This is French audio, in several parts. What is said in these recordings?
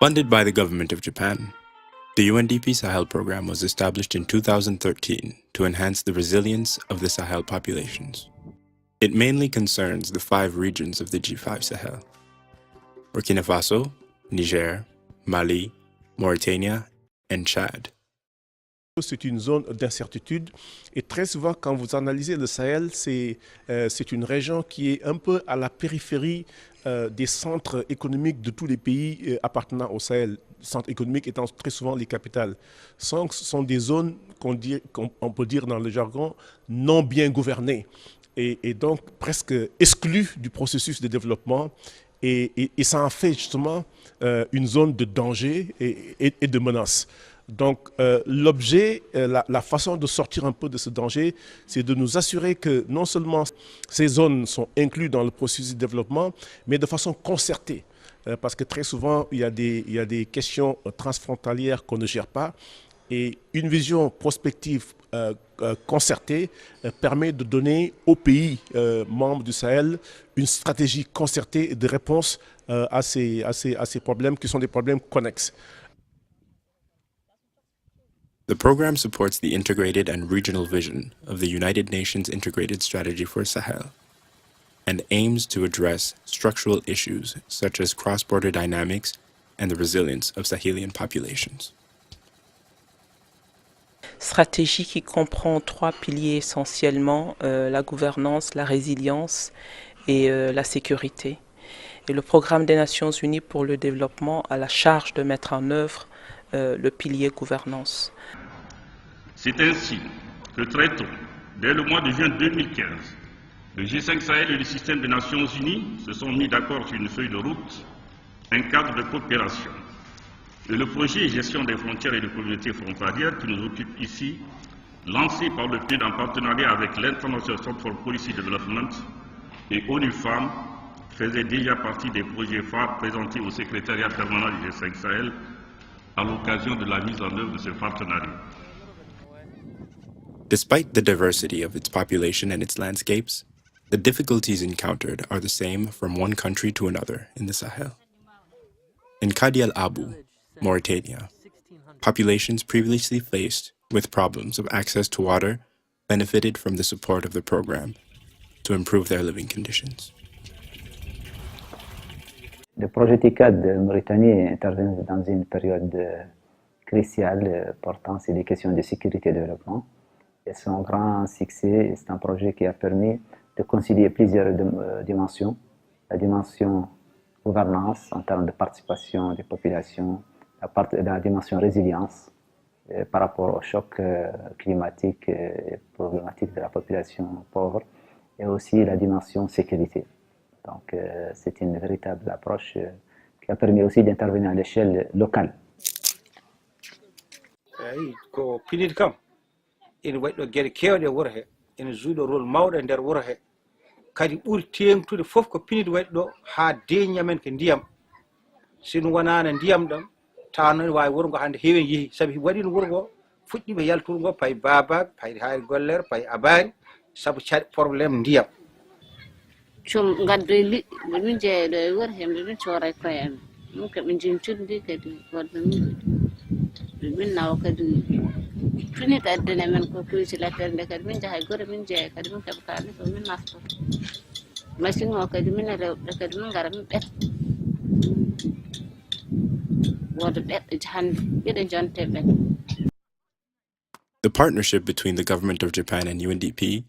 Funded by the government of Japan, the UNDP Sahel program was established in 2013 to enhance the resilience of the Sahel populations. It mainly concerns the 5 regions of the G5 Sahel: Burkina Faso, Niger, Mali, Mauritania, and Chad. C'est une zone d'incertitude et très souvent quand vous analysez le Sahel, c'est une région qui est un peu à la périphérie des centres économiques de tous les pays appartenant au Sahel. Centres économiques étant très souvent les capitales. Ce sont des zones qu'on peut dire dans le jargon non bien gouvernées et donc presque exclues du processus de développement. Et ça en fait justement une zone de danger et de menace. Donc l'objet, la façon de sortir un peu de ce danger, c'est de nous assurer que non seulement ces zones sont incluses dans le processus de développement, mais de façon concertée. Parce que très souvent, il y a des questions transfrontalières qu'on ne gère pas. Et une vision prospective concertée permet de donner aux pays membres du Sahel une stratégie concertée de réponse à ces problèmes qui sont des problèmes connexes. The program supports the integrated and regional vision of the United Nations Integrated Strategy for Sahel and aims to address structural issues such as cross-border dynamics and the resilience of Sahelian populations. Stratégie qui comprend 3 piliers essentiellement, la gouvernance, la résilience et la sécurité. Et le programme des Nations Unies pour le développement a la charge de mettre en œuvre le pilier gouvernance. C'est ainsi que très tôt, dès le mois de juin 2015, le G5 Sahel et le système des Nations Unies se sont mis d'accord sur une feuille de route, un cadre de coopération. Et le projet Gestion des frontières et des communautés frontalières qui nous occupe ici, lancé par le PNUD en partenariat avec l'International Center for Policy Development et ONU Femmes, faisait déjà partie des projets phares présentés au secrétariat permanent du G5 Sahel à l'occasion de la mise en œuvre de ce partenariat. Despite the diversity of its population and its landscapes, the difficulties encountered are the same from one country to another in the Sahel. In Kadi El Abu, Mauritania, populations previously faced with problems of access to water benefited from the support of the program to improve their living conditions. Le projet TICAD de Mauritanie intervient dans une période cruciale portant sur les questions de sécurité et de développement. Et son grand succès, c'est un projet qui a permis de concilier plusieurs dimensions. La dimension gouvernance en termes de participation des populations, la dimension résilience par rapport au choc climatique et problématique de la population pauvre, et aussi la dimension sécurité. Donc c'est une véritable approche qui a permis aussi d'intervenir à l'échelle locale. ina waɗɗo gueɗe kewɗe e wuuro he ina juuɗo rôle mawɗo e nder wuuro he kadi ɓuri tengtude fof ko pinide waɗi ɗo ha deñi men ko ndiyam sino wonano ndiyam ɗam tawno wawi wuuro ngo hande heewi yeehi saabi waɗino wuuro ngo fuɗɗiɓe yaltude ngo payi babak payi hayri gollere payi abari saabu caɗ probléme ndiyam cum gaddoye liɗɗi nde min jeeyaɗo e wuuro he nde min coora e koye amen min koɓe jimtinde kadi wadde min nawa kadi finit addene men ko cuisilatere nde kadi min jaha e guure min jeeya kadi min keɓa kalis o min nafto machine o kadi min rewɓe kadi min gara min ɓet woda ɓeɗɗo jahande ɓiɗo jonte ɓen. The partnership between the government of Japan and UNDP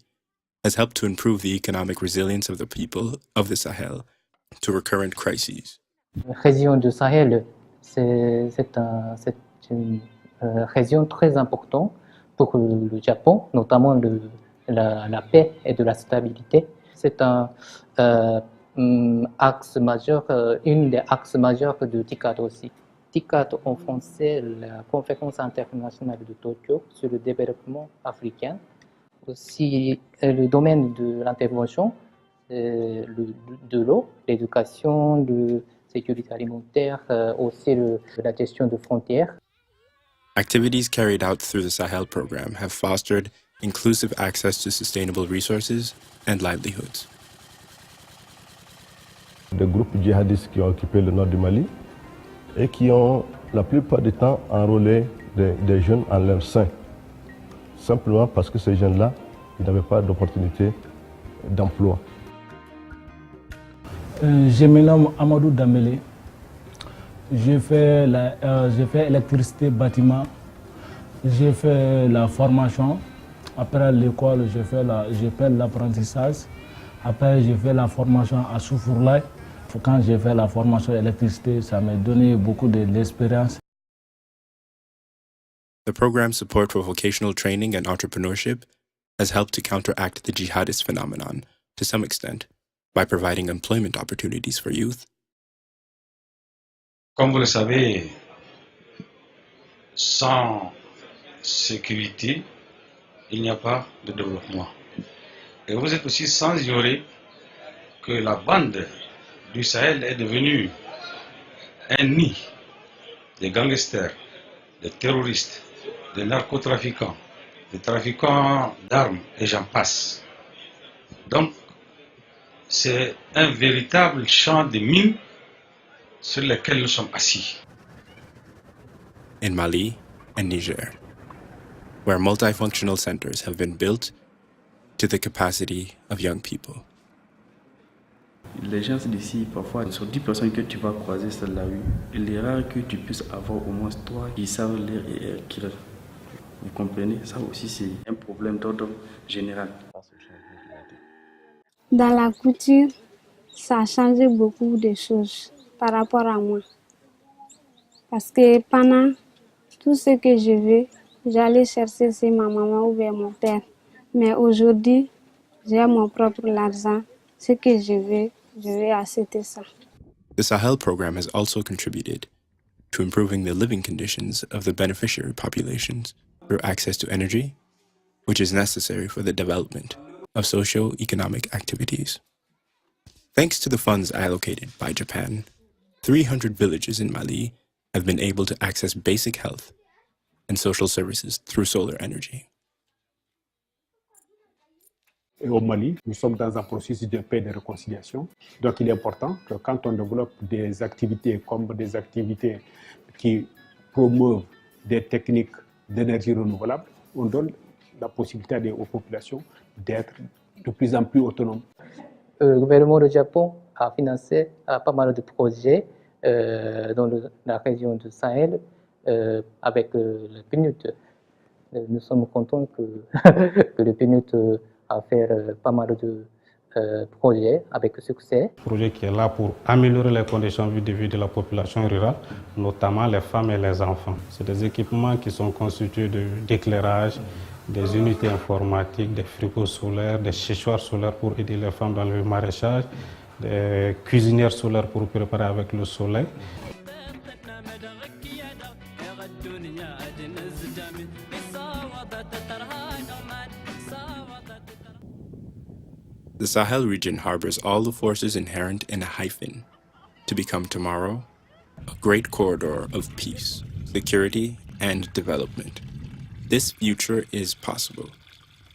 has helped to improve the economic resilience of the people of the Sahel to recurrent crises. La région du Sahel, c'est une région très importante pour le Japon, notamment la paix et de la stabilité. C'est un axe majeur, une des axes majeurs de TICAD aussi. TICAD en français, la conférence internationale de Tokyo sur le développement africain. Aussi le domaine de l'intervention, de l'eau, l'éducation, la sécurité alimentaire, aussi la gestion de frontières. Activities carried out through the Sahel program have fostered inclusive access to sustainable resources and livelihoods. Des groupes djihadistes qui ont occupé le nord du Mali, et qui ont la plupart du temps enrôlé des jeunes en leur sein. Simplement parce que ces jeunes-là, ils n'avaient pas d'opportunité d'emploi. Je me nomme Amadou Damele. J'ai fait électricité bâtiment. J'ai fait la formation. Après l'école, j'ai fait l'apprentissage. Après, j'ai fait la formation à Soufourlaye. Quand j'ai fait la formation électricité, ça m'a donné beaucoup d'expérience. The program's support for vocational training and entrepreneurship has helped to counteract the jihadist phenomenon to some extent by providing employment opportunities for youth. Comme vous le savez, sans sécurité, il n'y a pas de développement. Et vous êtes aussi sans ignorer que la bande du Sahel est devenue un nid des gangsters, des terroristes, des narcotrafiquants, des trafiquants d'armes et j'en passe. Donc, c'est un véritable champ de mines sur lequel nous sommes assis. In Mali and Niger, where multifunctional centers have been built to the capacity of young people. Les gens d'ici, parfois, sur 10 personnes que tu vas croiser sur la rue, il est rare que tu puisses avoir au moins 3 qui savent lire et écrire. Vous comprenez? Ça aussi, c'est un problème d'ordre général. Dans la couture, ça a changé beaucoup de choses par rapport à moi. Parce que pendant tout ce que je veux, j'allais chercher chez ma maman ou vers mon père. Mais aujourd'hui, j'ai mon propre argent. Ce que je vais acheter ça. The Sahel program has also contributed to improving the living conditions of the beneficiary populations through access to energy, which is necessary for the development of socio-economic activities. Thanks to the funds allocated by Japan, 300 villages in Mali have been able to access basic health and social services through solar energy. Et au Mali, nous sommes dans un processus de paix et de réconciliation. Donc il est important que quand on développe des activités comme des activités qui promeuvent des techniques d'énergie renouvelable, on donne la possibilité aux populations d'être de plus en plus autonomes. Le gouvernement du Japon a financé pas mal de projets dans la région du Sahel avec le PNUD. Nous sommes contents que le PNUD a fait pas mal de projets avec succès. Un projet qui est là pour améliorer les conditions de vie de la population rurale, notamment les femmes et les enfants. C'est des équipements qui sont constitués d'éclairage, des unités informatiques, des frigos solaires, des séchoirs solaires pour aider les femmes dans le maraîchage, des cuisinières solaires pour préparer avec le soleil. The Sahel region harbors all the forces inherent in a hyphen to become tomorrow a great corridor of peace, security, and development. This future is possible.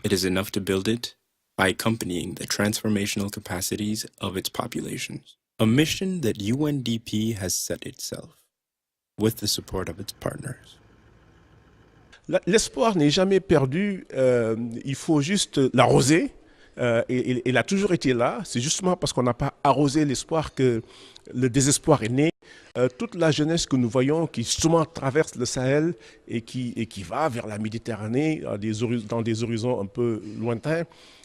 It is enough to build it by accompanying the transformational capacities of its populations, a mission that UNDP has set itself with the support of its partners. L'espoir n'est jamais perdu, il faut juste l'arroser. Et il a toujours été là. C'est justement parce qu'on n'a pas arrosé l'espoir que le désespoir est né. Toute la jeunesse que nous voyons qui justement traverse le Sahel et qui va vers la Méditerranée dans des horizons un peu lointains,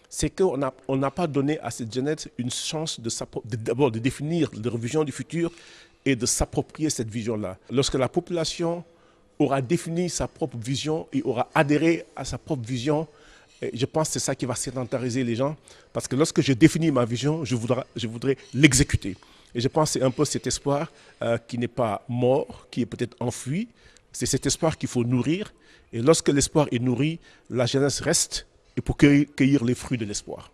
c'est qu'on n'a pas donné à cette jeunesse une chance d'abord de définir leur vision du futur et de s'approprier cette vision-là. Lorsque la population aura défini sa propre vision et aura adhéré à sa propre vision, je pense que c'est ça qui va sédentariser les gens, parce que lorsque je définis ma vision, je voudrais l'exécuter. Et je pense que c'est un peu cet espoir qui n'est pas mort, qui est peut-être enfoui. C'est cet espoir qu'il faut nourrir. Et lorsque l'espoir est nourri, la jeunesse reste et pour cueillir les fruits de l'espoir.